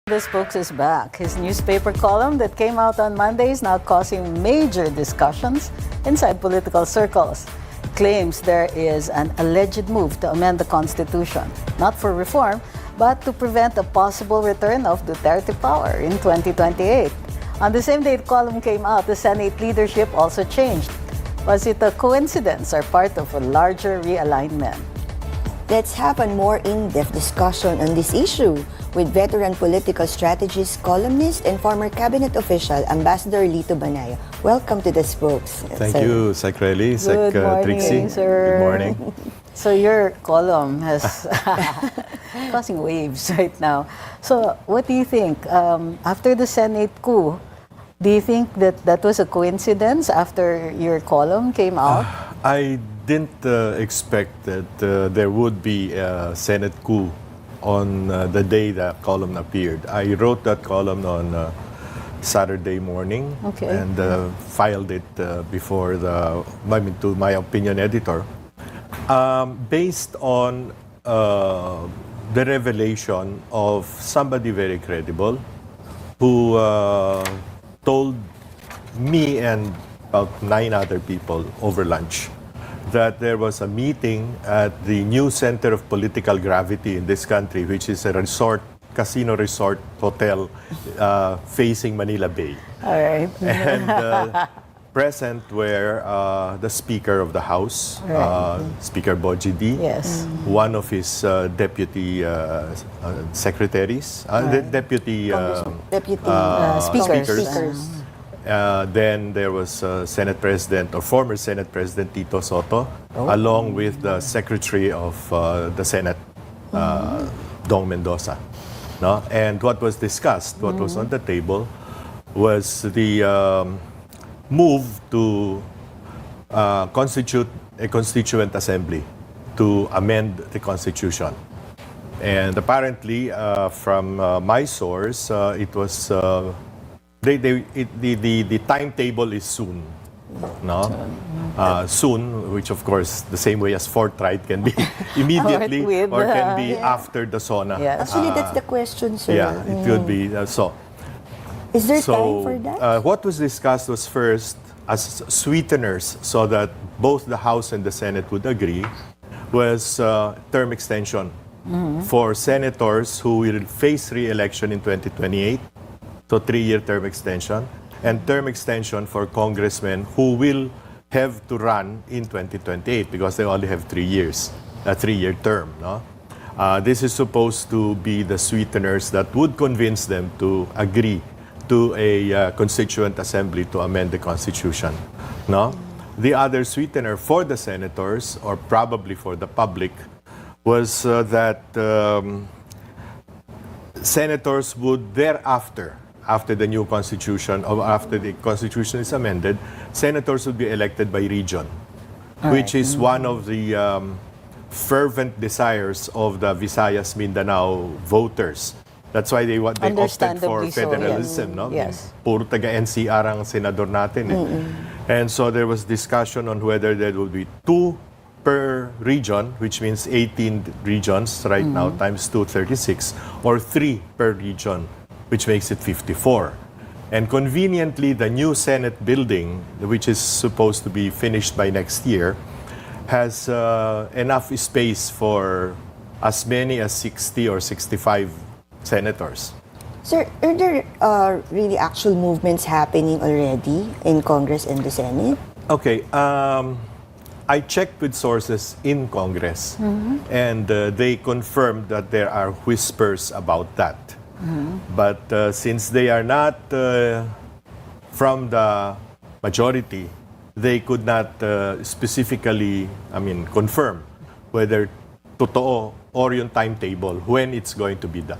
The Spokes is back. His newspaper column that came out on Monday is now causing major discussions inside political circles. Claims there is an alleged move to amend the Constitution, not for reform, but to prevent a possible return of Duterte power in 2028. On the same day the column came out, the Senate leadership also changed. Was it a coincidence or part of a larger realignment? Let's have a more in-depth discussion on this issue with veteran political strategist, columnist, and former cabinet official, Ambassador Lito Banayo. Welcome to the Spokes. Thank you, Sec Relly, Sec Good morning, Trixie. sir. Good morning. So your column has causing waves right now. So what do you think? After the Senate coup, do you think that that was a coincidence after your column came out? I didn't expect that there would be a Senate coup on the day that column appeared. I wrote that column on Saturday morning and filed it before to my opinion editor. Based on the revelation of somebody very credible who told me and about 9 other people over lunch that there was a meeting at the new center of political gravity in this country, which is a casino resort hotel facing Manila Bay. All right. And present were the Speaker of the House, Speaker Boji D, Yes. one of his deputy secretaries, the deputy speakers. Then there was Senate President or former Senate President Tito Soto, along with the Secretary of the Senate, Dong Mendoza. No? And what was discussed, what was on the table, was the move to constitute a constituent assembly to amend the Constitution. And apparently, from my source, it was the timetable is soon, no? Soon, which of course the same way as forthright can be immediately or can be after the SONA. Yes. Actually, that's the question, sir. Yeah, it could be so. Is there time for that? What was discussed was first as sweeteners so that both the House and the Senate would agree was term extension for senators who will face re-election in 2028. So 3-year term extension, and term extension for congressmen who will have to run in 2028 because they only have 3 years, a 3-year term. No? This is supposed to be the sweeteners that would convince them to agree to a constituent assembly to amend the Constitution. No? The other sweetener for the senators, or probably for the public, was that senators would thereafter, after the new constitution, or after the constitution is amended, senators would be elected by region, which is one of the fervent desires of the Visayas Mindanao voters. That's why they opted for Understandably so, federalism. yes. No? Yes. Puro taga-NCR ang senador natin. And so there was discussion on whether there will be 2 per region, which means 18 regions right now, times 2, 36, or 3 per region, which makes it 54. And conveniently, the new Senate building, which is supposed to be finished by next year, has enough space for as many as 60 or 65 senators. Sir, are there really actual movements happening already in Congress and the Senate? Okay, I checked with sources in Congress, and they confirmed that there are whispers about that. But since they are not from the majority, they could not specifically, confirm whether totoo or yung timetable when it's going to be done.